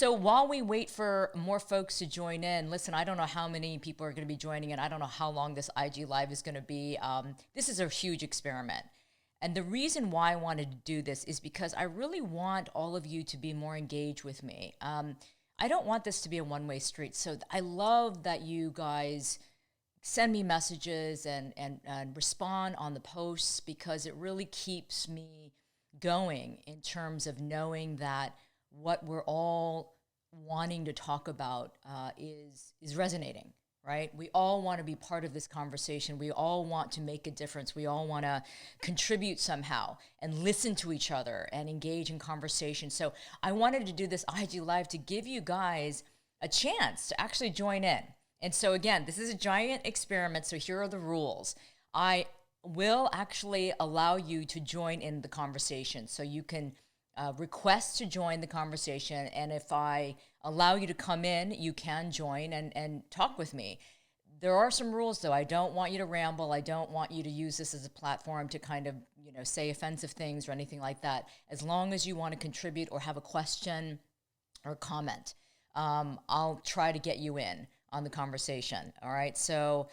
So while we wait for more folks to join in, listen, I don't know how many people are going to be joining in. I don't know how long this IG Live is going to be. This is a huge experiment. And the reason why I wanted to do this is because I really want all of you to be more engaged with me. I don't want this to be a one-way street. So I love that you guys send me messages and respond on the posts, because it really keeps me going in terms of knowing that what we're all wanting to talk about is resonating, right? We all want to be part of this conversation. We all want to make a difference. We all want to contribute somehow and listen to each other and engage in conversation. So I wanted to do this IG Live to give you guys a chance to actually join in. And so again, this is a giant experiment. So here are the rules. I will actually allow you to join in the conversation. So you can request to join the conversation. And if I allow you to come in, you can join and talk with me. There are some rules, though. I don't want you to ramble. I don't want you to use this as a platform to kind of, say offensive things or anything like that. As long as you want to contribute or have a question or comment, I'll try to get you in on the conversation. All right. So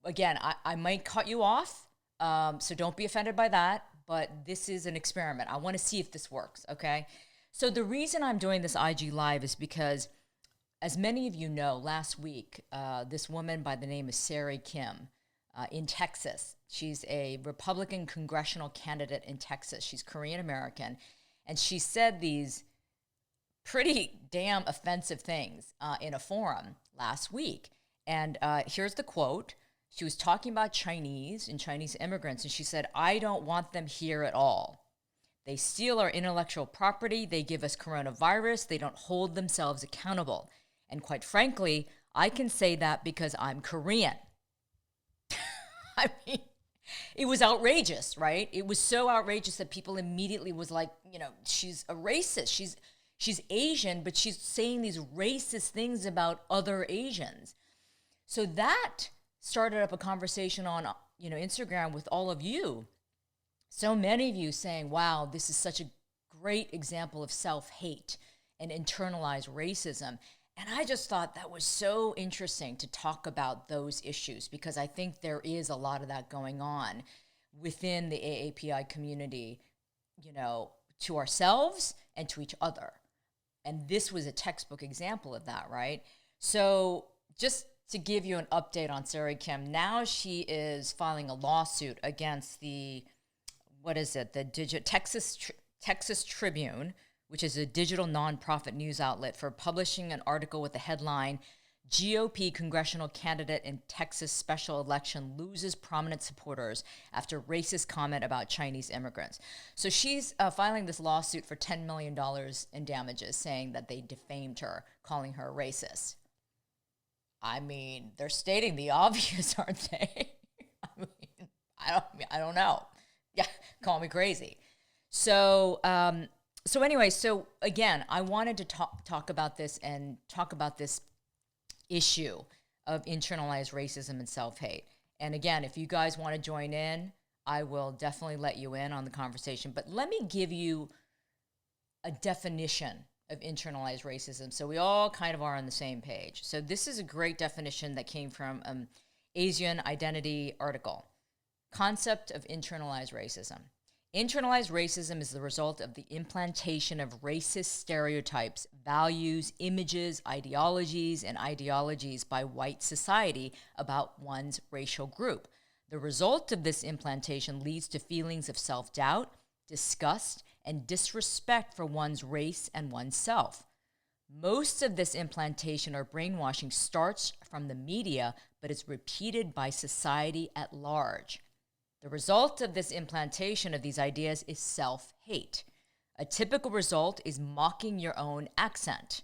again, I might cut you off. So don't be offended by that. But this is an experiment. I want to see if this works, okay? So the reason I'm doing this IG Live is because, as many of you know, last week, this woman by the name of Sarah Kim in Texas, she's a Republican congressional candidate in Texas. She's Korean American, and she said these pretty damn offensive things in a forum last week. And here's the quote. She was talking about Chinese and Chinese immigrants, and she said, "I don't want them here at all. They steal our intellectual property. They give us coronavirus. They don't hold themselves accountable. And quite frankly, I can say that because I'm Korean." I mean, it was outrageous, right? It was so outrageous that people immediately was like, she's a racist. She's Asian, but she's saying these racist things about other Asians. So that started up a conversation on, Instagram with all of you. So many of you saying, wow, this is such a great example of self-hate and internalized racism. And I just thought that was so interesting to talk about those issues, because I think there is a lot of that going on within the AAPI community, to ourselves and to each other. And this was a textbook example of that, right? So just to give you an update on Sarah Kim, now she is filing a lawsuit against the Texas Tribune, which is a digital nonprofit news outlet, for publishing an article with the headline, "GOP congressional candidate in Texas special election loses prominent supporters after racist comment about Chinese immigrants." So she's filing this lawsuit for $10 million in damages, saying that they defamed her, calling her a racist. I mean, they're stating the obvious, aren't they? I don't know. Yeah, call me crazy. So anyway, so again, I wanted to talk about this and talk about this issue of internalized racism and self-hate. And again, if you guys want to join in, I will definitely let you in on the conversation. But let me give you a definition of internalized racism, so we all kind of are on the same page. So this is a great definition that came from Asian Identity article. Concept of internalized racism. Internalized racism is the result of the implantation of racist stereotypes, values, images, ideologies, and ideologies by white society about one's racial group. The result of this implantation leads to feelings of self-doubt, disgust, and disrespect for one's race and oneself. Most of this implantation or brainwashing starts from the media, but is repeated by society at large. The result of this implantation of these ideas is self-hate. A typical result is mocking your own accent.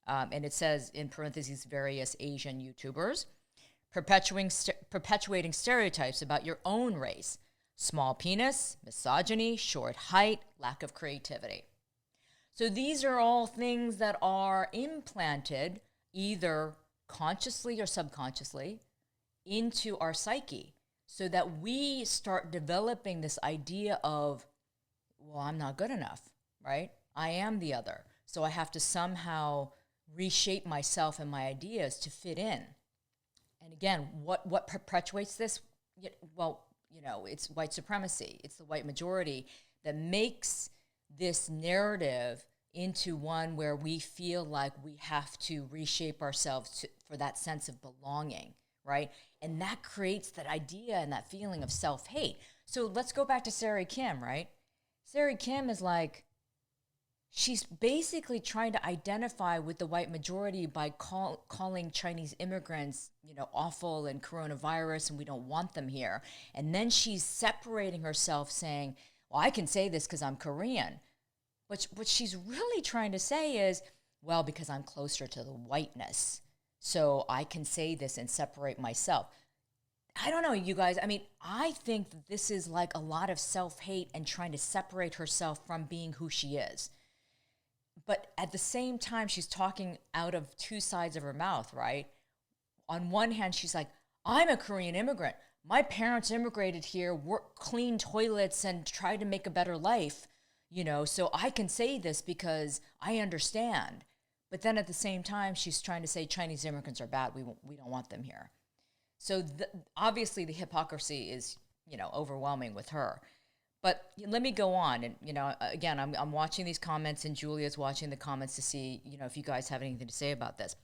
And it says, in parentheses, various Asian YouTubers, perpetuating stereotypes about your own race. Small penis, misogyny, short height, lack of creativity. So these are all things that are implanted either consciously or subconsciously into our psyche, so that we start developing this idea of, well, I'm not good enough, right? I am the other. So I have to somehow reshape myself and my ideas to fit in. And again, what perpetuates this? Well, it's white supremacy. It's the white majority that makes this narrative into one where we feel like we have to reshape ourselves for that sense of belonging, right? And that creates that idea and that feeling of self-hate. So let's go back to Sarah Kim, right? Sarah Kim is like, she's basically trying to identify with the white majority by calling Chinese immigrants, awful and coronavirus, and we don't want them here. And then she's separating herself saying, well, I can say this because I'm Korean. But what she's really trying to say is, well, because I'm closer to the whiteness, so I can say this and separate myself. I don't know, you guys. I mean, I think that this is like a lot of self-hate and trying to separate herself from being who she is. But at the same time, she's talking out of two sides of her mouth, right? On one hand, she's like, I'm a Korean immigrant. My parents immigrated here, worked, cleaned toilets, and tried to make a better life, so I can say this because I understand. But then at the same time, she's trying to say Chinese immigrants are bad. We don't want them here. So obviously the hypocrisy is, overwhelming with her. But let me go on. And, again, I'm watching these comments, and Julia's watching the comments to see, if you guys have anything to say about this.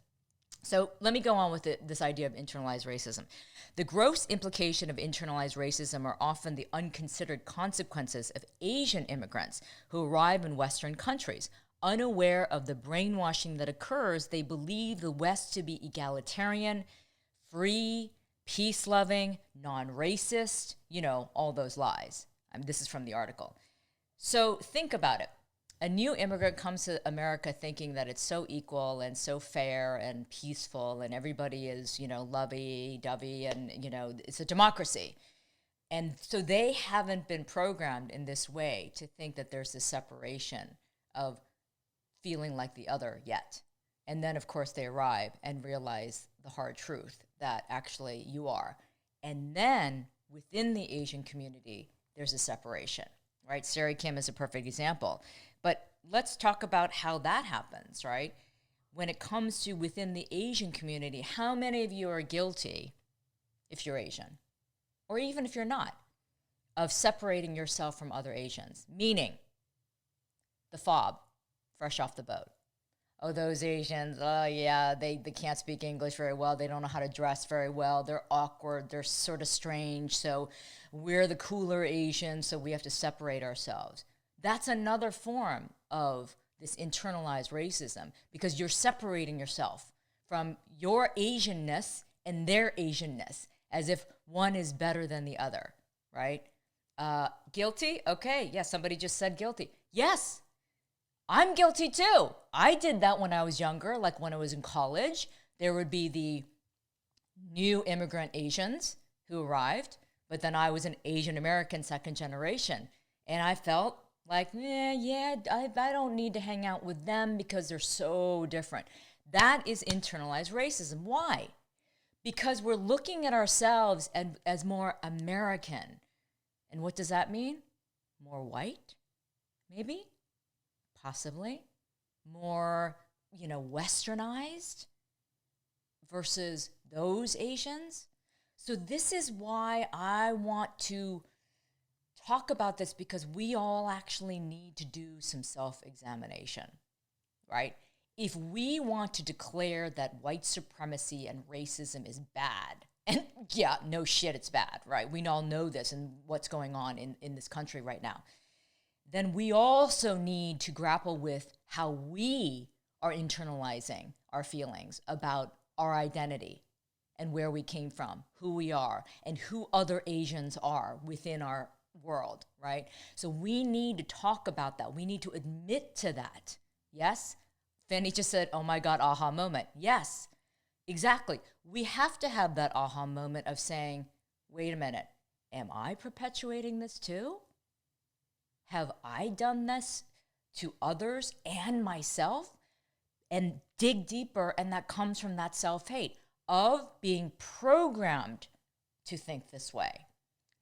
So let me go on with this idea of internalized racism. The gross implication of internalized racism are often the unconsidered consequences of Asian immigrants who arrive in Western countries. Unaware of the brainwashing that occurs, they believe the West to be egalitarian, free, peace-loving, non-racist, all those lies. This is from the article. So think about it. A new immigrant comes to America thinking that it's so equal and so fair and peaceful and everybody is, lovey-dovey and, it's a democracy. And so they haven't been programmed in this way to think that there's this separation of feeling like the other yet. And then, of course, they arrive and realize the hard truth that actually you are. And then within the Asian community, there's a separation, right? Sarah Kim is a perfect example. But let's talk about how that happens, right? When it comes to within the Asian community, how many of you are guilty, if you're Asian, or even if you're not, of separating yourself from other Asians? Meaning, the fob, fresh off the boat. Oh, those Asians, oh yeah, they can't speak English very well. They don't know how to dress very well. They're awkward. They're sort of strange. So we're the cooler Asians, so we have to separate ourselves. That's another form of this internalized racism because you're separating yourself from your Asianness and their Asianness as if one is better than the other, right? Guilty? Okay, yes, somebody just said guilty. Yes, I'm guilty too. I did that when I was younger, like when I was in college. There would be the new immigrant Asians who arrived, but then I was an Asian American second generation. And I felt like, I don't need to hang out with them because they're so different. That is internalized racism. Why? Because we're looking at ourselves as more American. And what does that mean? More white, maybe? Possibly. More, westernized versus those Asians. So this is why I want to talk about this, because we all actually need to do some self-examination, right? If we want to declare that white supremacy and racism is bad, and yeah, no shit, it's bad, right? We all know this and what's going on in this country right now. Then we also need to grapple with how we are internalizing our feelings about our identity and where we came from, who we are, and who other Asians are within our world, right? So we need to talk about that. We need to admit to that. Yes? Fanny just said, oh my God, aha moment. Yes, exactly. We have to have that aha moment of saying, wait a minute, am I perpetuating this too? Have I done this to others and myself? And dig deeper, and that comes from that self-hate of being programmed to think this way,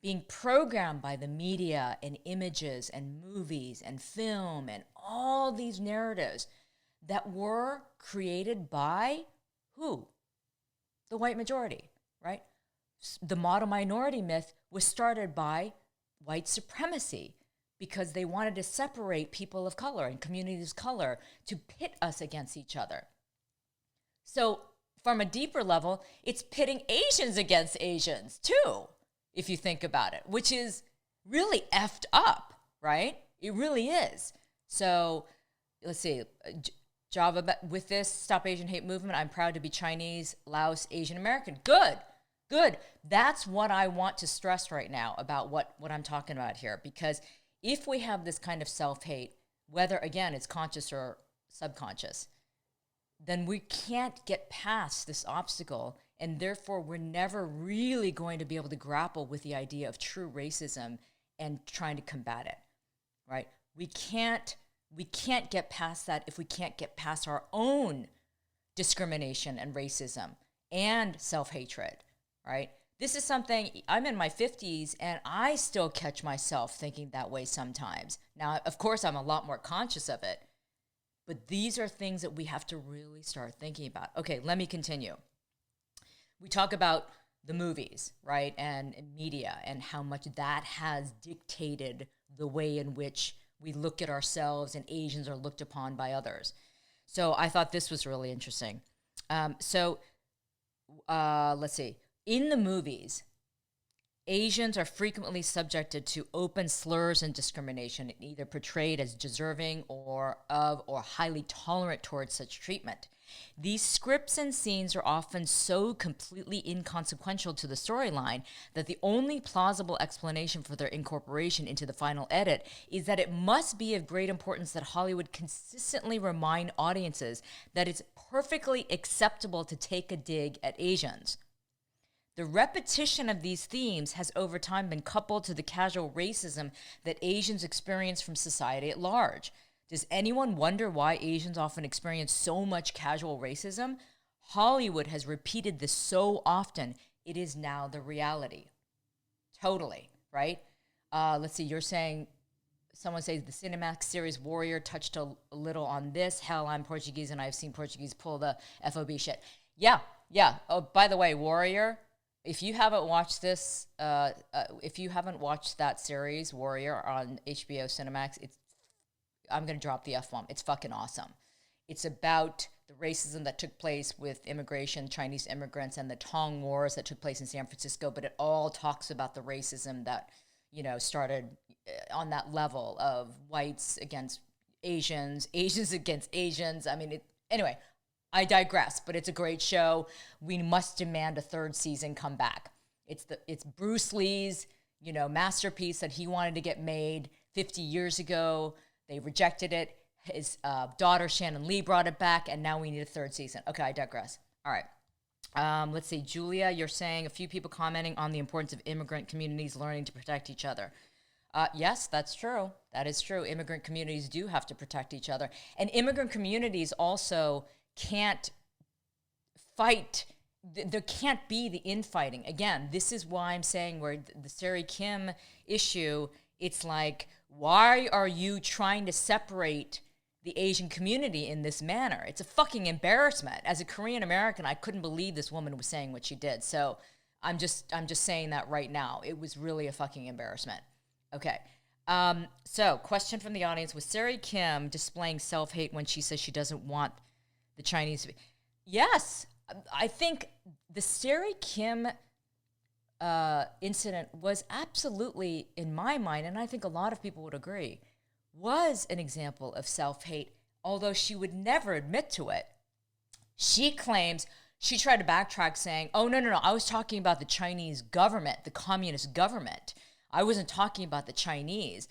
being programmed by the media and images and movies and film and all these narratives that were created by who? The white majority, right? The model minority myth was started by white supremacy because they wanted to separate people of color and communities of color to pit us against each other. So from a deeper level, it's pitting Asians against Asians too, if you think about it, which is really effed up, right? It really is. So let's see, Java, with this Stop Asian Hate movement, I'm proud to be Chinese, Laos, Asian American. Good, good. That's what I want to stress right now about what I'm talking about here. Because if we have this kind of self-hate, whether, again, it's conscious or subconscious, then we can't get past this obstacle. And therefore, we're never really going to be able to grapple with the idea of true racism and trying to combat it, right? We can't get past that if we can't get past our own discrimination and racism and self-hatred, right? This is something, I'm in my 50s and I still catch myself thinking that way sometimes. Now, of course, I'm a lot more conscious of it, but these are things that we have to really start thinking about. Okay, let me continue. We talk about the movies, right, and media and how much that has dictated the way in which we look at ourselves and Asians are looked upon by others. So I thought this was really interesting. Let's see. In the movies, Asians are frequently subjected to open slurs and discrimination, either portrayed as deserving or highly tolerant towards such treatment. These scripts and scenes are often so completely inconsequential to the storyline that the only plausible explanation for their incorporation into the final edit is that it must be of great importance that Hollywood consistently remind audiences that it's perfectly acceptable to take a dig at Asians. The repetition of these themes has over time been coupled to the casual racism that Asians experience from society at large. Does anyone wonder why Asians often experience so much casual racism? Hollywood has repeated this so often, it is now the reality. Totally, right? Let's see, you're saying, someone says the Cinemax series Warrior touched a little on this. Hell, I'm Portuguese and I've seen Portuguese pull the FOB shit. Yeah. Oh, by the way, Warrior, if you haven't watched this, if you haven't watched that series, Warrior, on HBO Cinemax, I'm going to drop the F-bomb. It's fucking awesome. It's about the racism that took place with immigration, Chinese immigrants, and the Tong Wars that took place in San Francisco, but it all talks about the racism that, started on that level of whites against Asians, Asians against Asians. I mean, anyway, I digress, but it's a great show. We must demand a third season come back. It's Bruce Lee's, masterpiece that he wanted to get made 50 years ago. They rejected it. His daughter, Shannon Lee, brought it back, and now we need a third season. Okay, I digress. All right. Let's see. Julia, you're saying a few people commenting on the importance of immigrant communities learning to protect each other. Yes, that's true. That is true. Immigrant communities do have to protect each other. And immigrant communities also can't fight. There can't be the infighting. Again, this is why I'm saying where the Sari Kim issue, it's like, why are you trying to separate the Asian community in this manner? It's a fucking embarrassment. As a Korean American, I couldn't believe this woman was saying what she did. So I'm just saying that right now. It was really a fucking embarrassment. Okay. So question from the audience: was Sari Kim displaying self-hate when she says she doesn't want the Chinese to be? Yes. I think the Sari Kim incident was absolutely, in my mind, and I think a lot of people would agree, was an example of self-hate, although she would never admit to it. She claims, she tried to backtrack saying, oh, no, I was talking about the Chinese government, the communist government. I wasn't talking about the Chinese.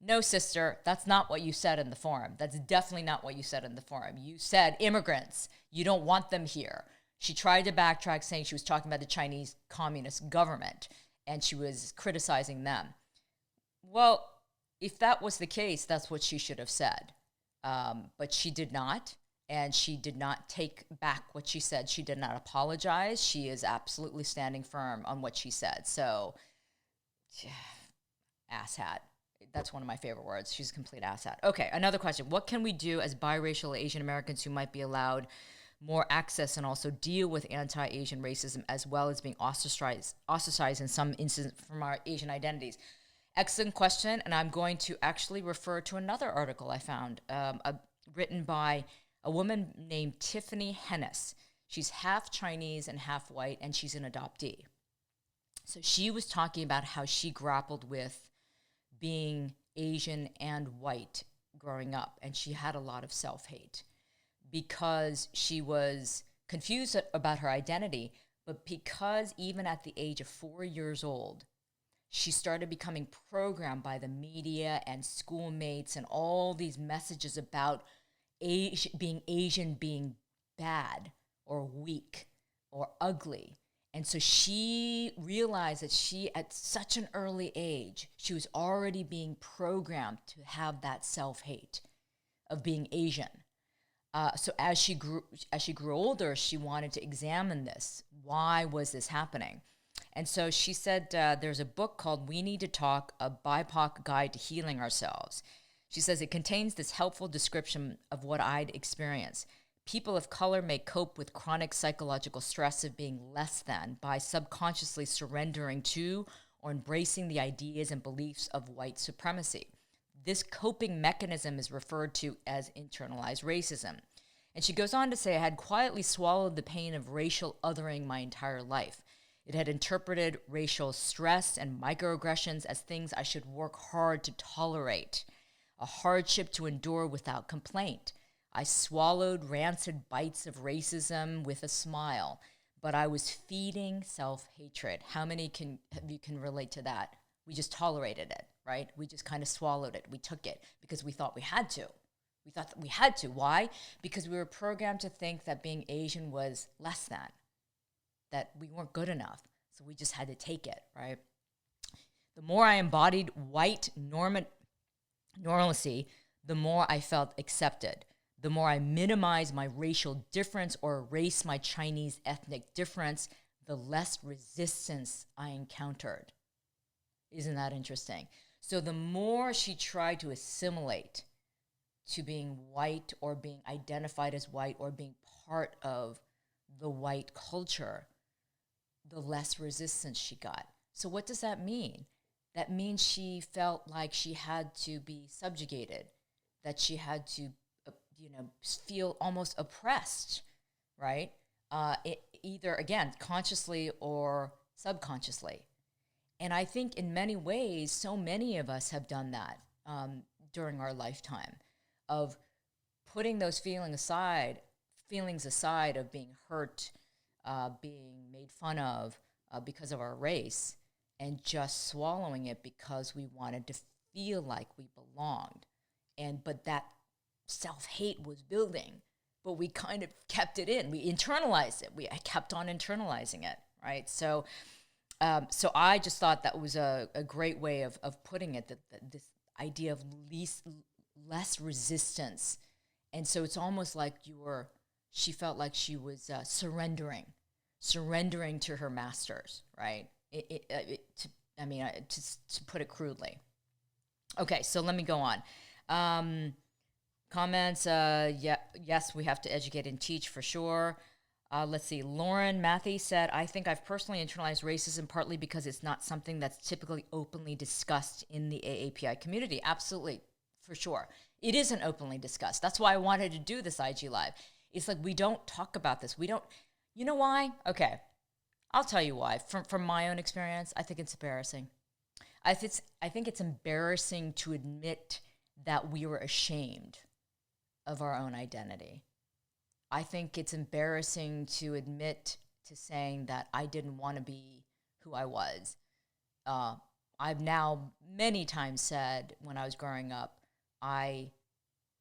No, sister, that's not what you said in the forum. That's definitely not what you said in the forum. You said immigrants, you don't want them here. She tried to backtrack saying she was talking about the Chinese communist government and she was criticizing them. Well, if that was the case, that's what she should have said. But she did not, and she did not take back what she said. She did not apologize. She is absolutely standing firm on what she said. So, asshat. That's one of my favorite words. She's a complete asset. Okay, another question. What can we do as biracial Asian Americans who might be allowed more access and also deal with anti-Asian racism as well as being ostracized in some instances from our Asian identities? Excellent question, and I'm going to actually refer to another article I found written by a woman named Tiffany Hennis. She's half Chinese and half white, and she's an adoptee. So she was talking about how she grappled with being Asian and white growing up, and she had a lot of self-hate because she was confused about her identity, but because even at the age of 4 years old, she started becoming programmed by the media and schoolmates and all these messages about being Asian being bad or weak or ugly. And so she realized that she, at such an early age, she was already being programmed to have that self-hate of being Asian. So as she grew older, she wanted to examine this. Why was this happening? And so she said there's a book called We Need to Talk, A BIPOC Guide to Healing Ourselves. She says it contains this helpful description of what I'd experienced. People of color may cope with chronic psychological stress of being less than by subconsciously surrendering to or embracing the ideas and beliefs of white supremacy. This coping mechanism is referred to as internalized racism. And she goes on to say, I had quietly swallowed the pain of racial othering my entire life. It had interpreted racial stress and microaggressions as things I should work hard to tolerate, a hardship to endure without complaint. I swallowed rancid bites of racism with a smile, but I was feeding self-hatred. How many of you can relate to that? We just tolerated it, right? We just kind of swallowed it. We took it because we thought we had to. We thought that we had to. Why? Because we were programmed to think that being Asian was less than, that we weren't good enough. So we just had to take it, right? The more I embodied white normalcy, the more I felt accepted. The more I minimized my racial difference or erased my Chinese ethnic difference, the less resistance I encountered. Isn't that interesting? So the more she tried to assimilate to being white or being identified as white or being part of the white culture, the less resistance she got. So what does that mean? That means she felt like she had to be subjugated, that she had to feel almost oppressed, right? Either, again, consciously or subconsciously. And I think in many ways, so many of us have done that during our lifetime of putting those feelings aside of being hurt, being made fun of because of our race, and just swallowing it because we wanted to feel like we belonged. But that self-hate was building, but we kind of kept it in. We internalized it. I kept on internalizing it, right? So I just thought that was a great way of putting it, that this idea of less resistance. And so it's almost like she felt like she was surrendering to her masters, right? To put it crudely. Okay, so let me go on. Comments, yes, we have to educate and teach for sure. Let's see. Lauren Matthey said, I think I've personally internalized racism partly because it's not something that's typically openly discussed in the AAPI community. Absolutely, for sure. It isn't openly discussed. That's why I wanted to do this IG Live. It's like we don't talk about this. We don't, you know why? Okay, I'll tell you why. From my own experience, I think it's embarrassing. I think it's embarrassing to admit that we were ashamed of our own identity. I think it's embarrassing to admit to saying that I didn't want to be who I was. I've now many times said when I was growing up, I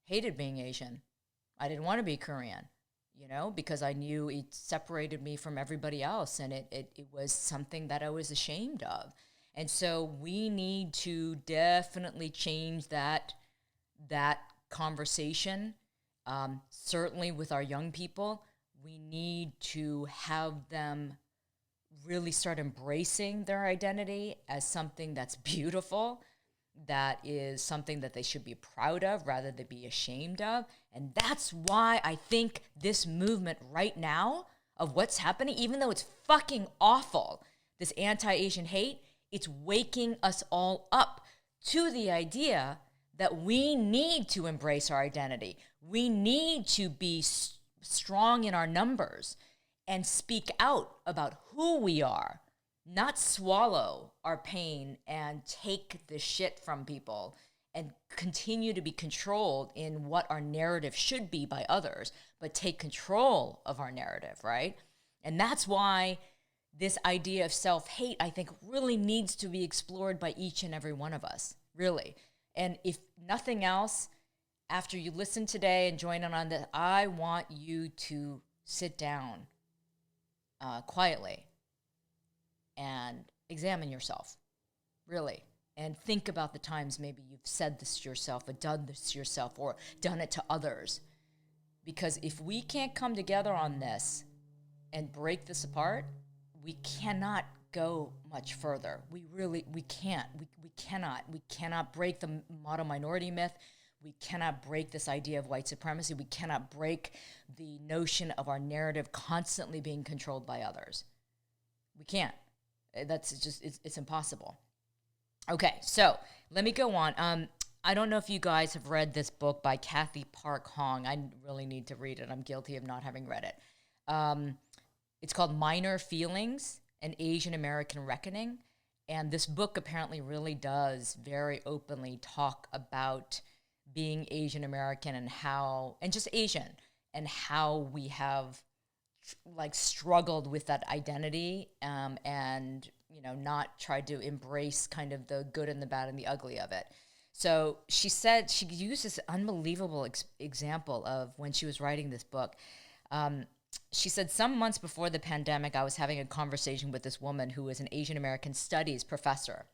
hated being Asian. I didn't want to be Korean, because I knew it separated me from everybody else, and it was something that I was ashamed of. And so we need to definitely change that conversation. Certainly with our young people, we need to have them really start embracing their identity as something that's beautiful, that is something that they should be proud of rather than be ashamed of. And that's why I think this movement right now of what's happening, even though it's fucking awful, this anti-Asian hate, it's waking us all up to the idea that we need to embrace our identity. We need to be strong in our numbers and speak out about who we are, not swallow our pain and take the shit from people and continue to be controlled in what our narrative should be by others, but take control of our narrative, right? And that's why this idea of self-hate, I think, really needs to be explored by each and every one of us, really. And if nothing else, after you listen today and join in on this, I want you to sit down quietly and examine yourself, really, and think about the times maybe you've said this to yourself or done this to yourself or done it to others. Because if we can't come together on this and break this apart, we cannot go much further. We can't. We cannot break the model minority myth. We cannot break this idea of white supremacy. We cannot break the notion of our narrative constantly being controlled by others. We can't. That's just, it's impossible. Okay, so let me go on. I don't know if you guys have read this book by Kathy Park Hong. I really need to read it. I'm guilty of not having read it. It's called Minor Feelings, An Asian American Reckoning. And this book apparently really does very openly talk about being Asian American and just Asian, and how we have struggled with that identity, and not tried to embrace kind of the good and the bad and the ugly of it. So she said, she used this unbelievable example of when she was writing this book. She said, some months before the pandemic, I was having a conversation with this woman who was an Asian American studies professor.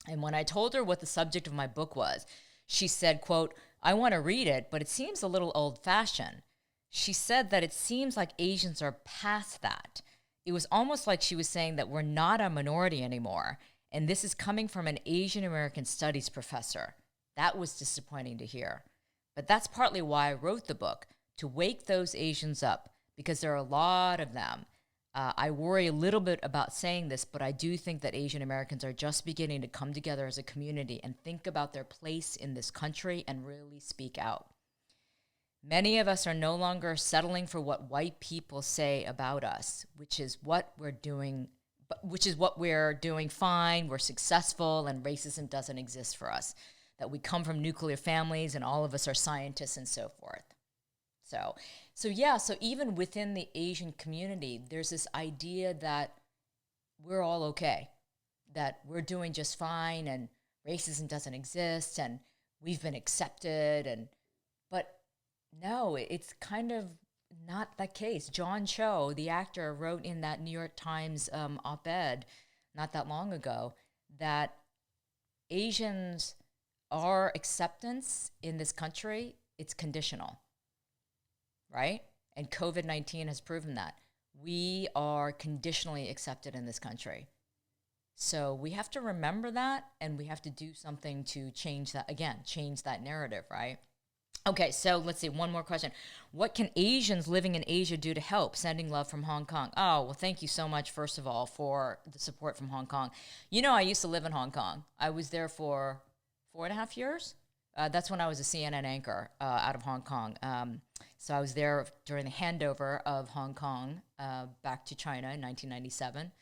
And when I told her what the subject of my book was, she said, quote, "I want to read it, but it seems a little old-fashioned." She said that it seems like Asians are past that. It was almost like she was saying that we're not a minority anymore. And this is coming from an Asian American studies professor. That was disappointing to hear. But that's partly why I wrote the book, to wake those Asians up, because there are a lot of them. I worry a little bit about saying this, but I do think that Asian Americans are just beginning to come together as a community and think about their place in this country and really speak out. Many of us are no longer settling for what white people say about us, which is what we're doing fine, we're successful, and racism doesn't exist for us. That we come from nuclear families and all of us are scientists and so forth. So even within the Asian community, there's this idea that we're all okay, that we're doing just fine and racism doesn't exist and we've been accepted, but no, it's kind of not that case. John Cho, the actor, wrote in that New York Times op-ed not that long ago that Asians, our acceptance in this country, it's conditional, right? And COVID-19 has proven that. We are conditionally accepted in this country. So we have to remember that, and we have to do something to change that narrative, right? Okay, so let's see, one more question. What can Asians living in Asia do to help? Sending love from Hong Kong. Oh, well, thank you so much, first of all, for the support from Hong Kong. I used to live in Hong Kong. I was there for 4.5 years. That's when I was a CNN anchor out of Hong Kong. So I was there during the handover of Hong Kong back to China in 1997.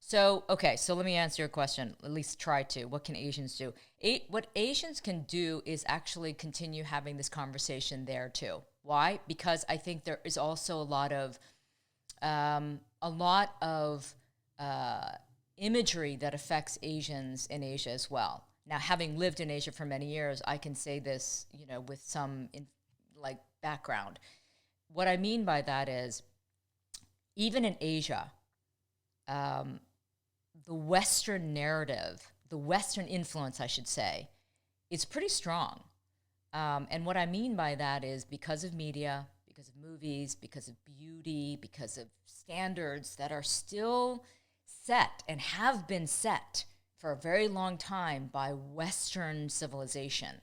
So let me answer your question, at least try to. What can Asians do? What Asians can do is actually continue having this conversation there too. Why? Because I think there is also a lot of imagery that affects Asians in Asia as well. Now, having lived in Asia for many years, I can say this, with some background. What I mean by that is, even in Asia, the Western narrative, the Western influence, I should say, is pretty strong. And what I mean by that is because of media, because of movies, because of beauty, because of standards that are still set and have been set for a very long time by Western civilization.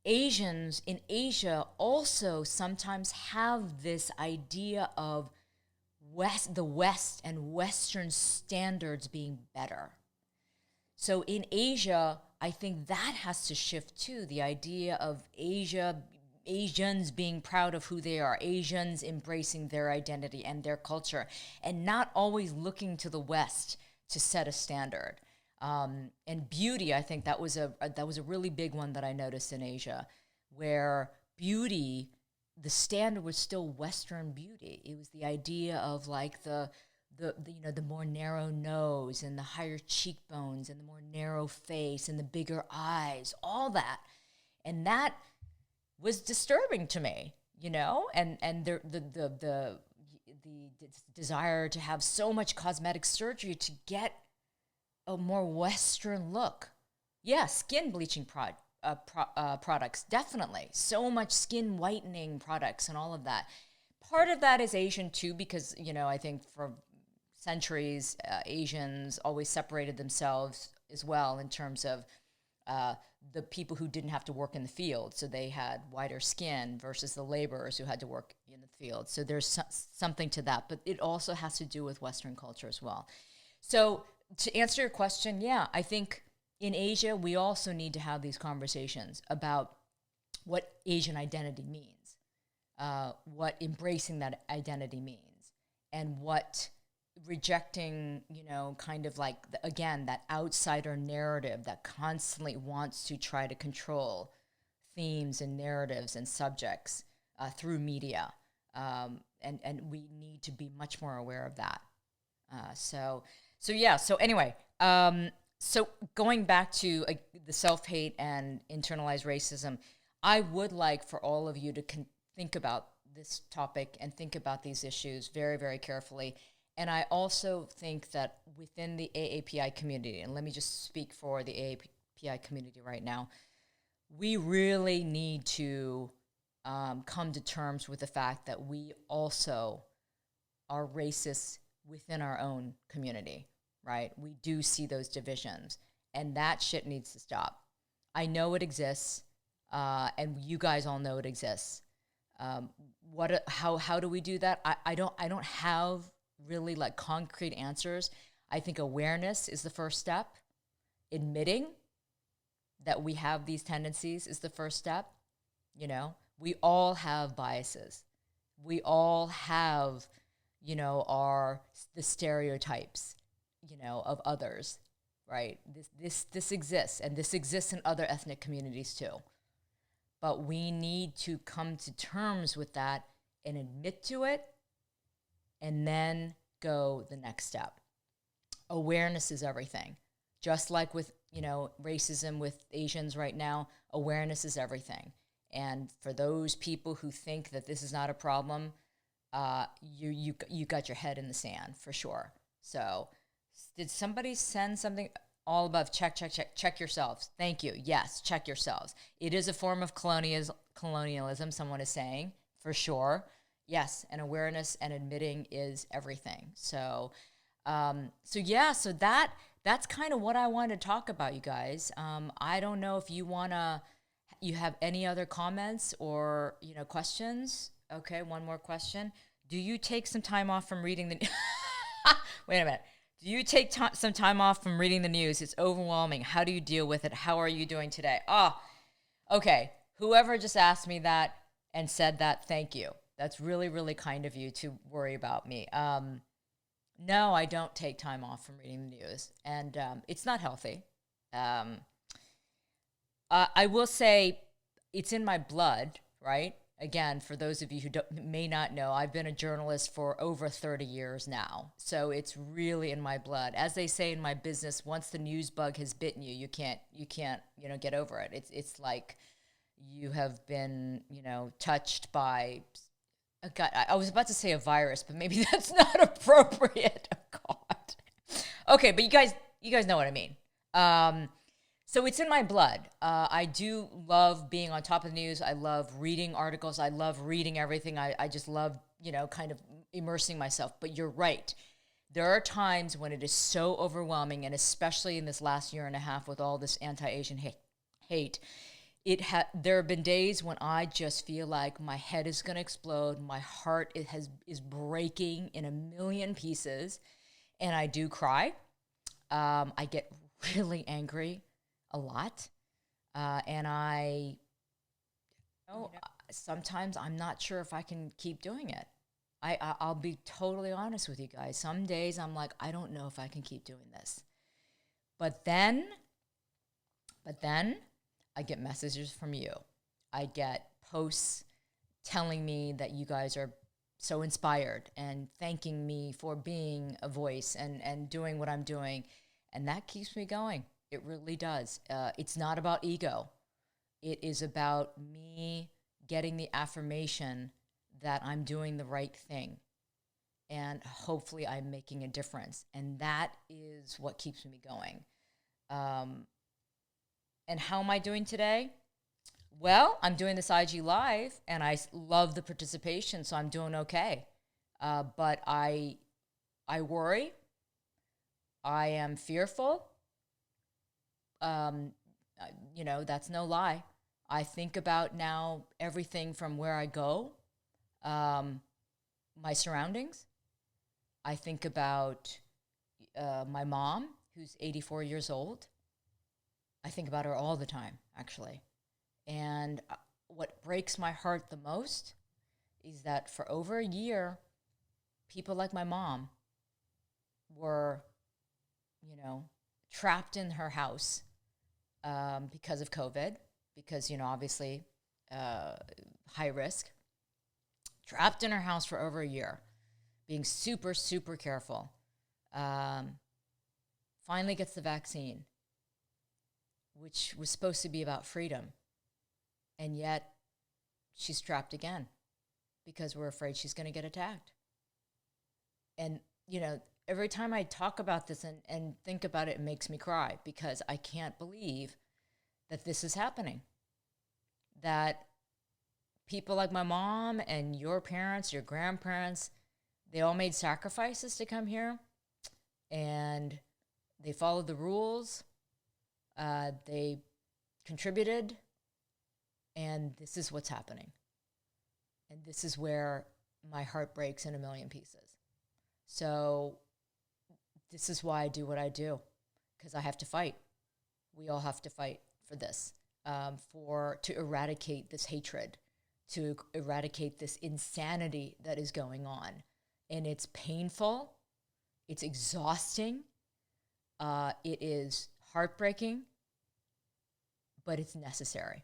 Asians in Asia also sometimes have this idea of the West and Western standards being better. So in Asia, I think that has to shift too. The idea of Asians being proud of who they are, Asians embracing their identity and their culture, and not always looking to the West to set a standard. And beauty, I think that was a really big one that I noticed in Asia, where beauty, the standard was still Western beauty. It was the idea of like the more narrow nose and the higher cheekbones and the more narrow face and the bigger eyes, all that, and that was disturbing to me, and the desire to have so much cosmetic surgery to get a more Western look. Yeah, skin bleaching products, definitely. So much skin whitening products and all of that. Part of that is Asian too, because, I think for centuries, Asians always separated themselves as well in terms of the people who didn't have to work in the field. So they had whiter skin versus the laborers who had to work in the field. So there's something to that, but it also has to do with Western culture as well. So to answer your question, yeah, I think in Asia, we also need to have these conversations about what Asian identity means, what embracing that identity means, and what rejecting, kind of like, again, that outsider narrative that constantly wants to try to control themes and narratives and subjects through media. And we need to be much more aware of that. So anyway, so going back to the self-hate and internalized racism, I would like for all of you to think about this topic and think about these issues very, very carefully. And I also think that within the AAPI community, and let me just speak for the AAPI community right now, we really need to come to terms with the fact that we also are racist within our own community, right? We do see those divisions, and that shit needs to stop. I know it exists, and you guys all know it exists. How do we do that? I don't have really like concrete answers. I think awareness is the first step. Admitting that we have these tendencies is the first step. We all have biases. We all have, the stereotypes, of others, right? This exists, and this exists in other ethnic communities too. But we need to come to terms with that and admit to it, and then go the next step. Awareness is everything. Just like with, racism with Asians right now, awareness is everything. And for those people who think that this is not a problem, you got your head in the sand for sure. So, did somebody send something? All above, check yourselves. Thank you. Yes, check yourselves. It is a form of colonialism, someone is saying, for sure. Yes, and awareness and admitting is everything. So that's kind of what I wanted to talk about, you guys. I don't know if you have any other comments or, questions. Okay, one more question. Do you take some time off from reading the Wait a minute. Do you take some time off from reading the news? It's overwhelming. How do you deal with it? How are you doing today? Okay. Whoever just asked me that and said that, thank you. That's really, really kind of you to worry about me. No, I don't take time off from reading the news, and it's not healthy. I will say it's in my blood, right? Again, for those of you who may not know, I've been a journalist for over 30 years now. So it's really in my blood. As they say in my business, once the news bug has bitten you, you can't, get over it. It's like you have been, touched by God, I was about to say a virus, but maybe that's not appropriate. Oh, God. Okay, but you guys know what I mean. So it's in my blood. I do love being on top of the news. I love reading articles. I love reading everything. I just love, kind of immersing myself. But you're right. There are times when it is so overwhelming, and especially in this last year and a half with all this anti-Asian hate, there have been days when I just feel like my head is going to explode, my heart is breaking in a million pieces, and I do cry. I get really angry a lot, and sometimes I'm not sure if I can keep doing it. I'll be totally honest with you guys. Some days I'm like, I don't know if I can keep doing this. But then I get messages from you. I get posts telling me that you guys are so inspired and thanking me for being a voice and doing what I'm doing. And that keeps me going. It really does. It's not about ego. It is about me getting the affirmation that I'm doing the right thing. And hopefully I'm making a difference. And that is what keeps me going. And how am I doing today? Well, I'm doing this IG Live, and I love the participation, so I'm doing okay. But I worry. I am fearful. That's no lie. I think about now everything from where I go, my surroundings. I think about my mom, who's 84 years old. I think about her all the time, actually. And what breaks my heart the most is that for over a year, people like my mom were, trapped in her house because of COVID, because, obviously high risk, trapped in her house for over a year, being super, super careful. Finally gets the vaccine, which was supposed to be about freedom. And yet she's trapped again because we're afraid she's going to get attacked. And, every time I talk about this and think about it, it makes me cry because I can't believe that this is happening. That people like my mom and your parents, your grandparents, they all made sacrifices to come here, and they followed the rules. They contributed, and this is what's happening. And this is where my heart breaks in a million pieces. So this is why I do what I do, because I have to fight. We all have to fight for this, to eradicate this hatred, to eradicate this insanity that is going on. And it's painful. It's exhausting. It is heartbreaking, but it's necessary,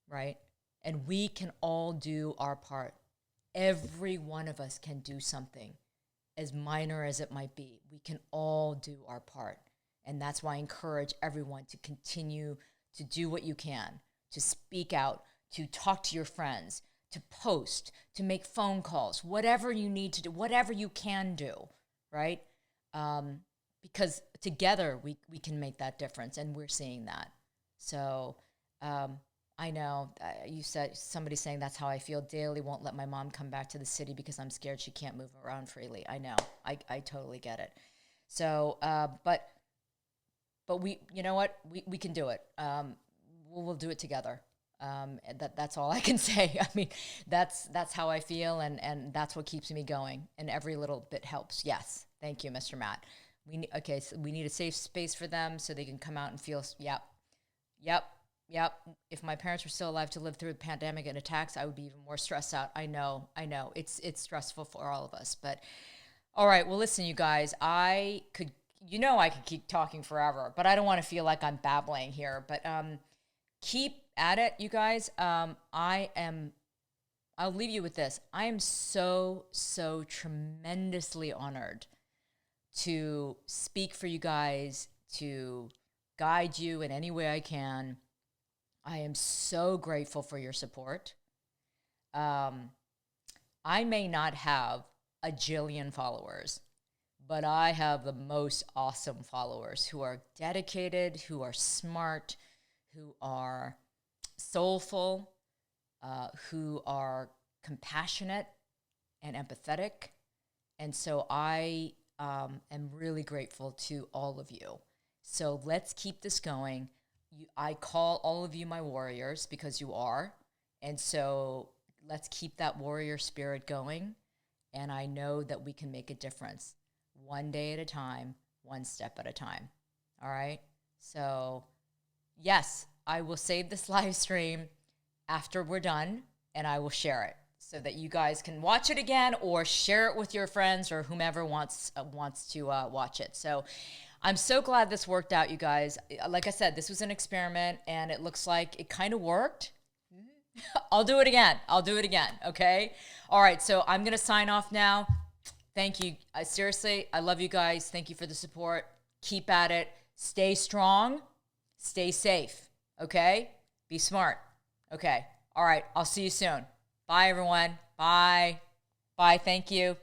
right? And we can all do our part. Every one of us can do something, as minor as it might be. We can all do our part. And that's why I encourage everyone to continue to do what you can, to speak out, to talk to your friends, to post, to make phone calls, whatever you need to do, whatever you can do, right? Because together we can make that difference, and we're seeing that. So I know you said, somebody saying that's how I feel daily, won't let my mom come back to the city because I'm scared she can't move around freely. I know, I totally get it. So, but we, you know what, we can do it. We'll do it together. That's all I can say. I mean, that's how I feel, and that's what keeps me going. And every little bit helps. Yes, thank you, Mr. Matt. So we need a safe space for them so they can come out and feel. Yep. If my parents were still alive to live through the pandemic and attacks, I would be even more stressed out. I know. It's stressful for all of us. But all right. Well, listen, you guys. I could keep talking forever, but I don't want to feel like I'm babbling here. But keep at it, you guys. I'll leave you with this. I am so tremendously honored to speak for you guys, to guide you in any way I can. I am so grateful for your support. I may not have a jillion followers, but I have the most awesome followers who are dedicated, who are smart, who are soulful, who are compassionate and empathetic. And so I am really grateful to all of you. So let's keep this going. I call all of you my warriors because you are. And so let's keep that warrior spirit going. And I know that we can make a difference one day at a time, one step at a time. All right. So, yes, I will save this live stream after we're done and I will share it so that you guys can watch it again or share it with your friends or whomever wants to watch it. So, I'm so glad this worked out, you guys. Like I said, this was an experiment and it looks like it kind of worked. I'll do it again. Okay. All right. So I'm going to sign off now. Thank you. Seriously, I love you guys. Thank you for the support. Keep at it. Stay strong. Stay safe. Okay. Be smart. Okay. All right. I'll see you soon. Bye, everyone. Bye. Bye. Thank you.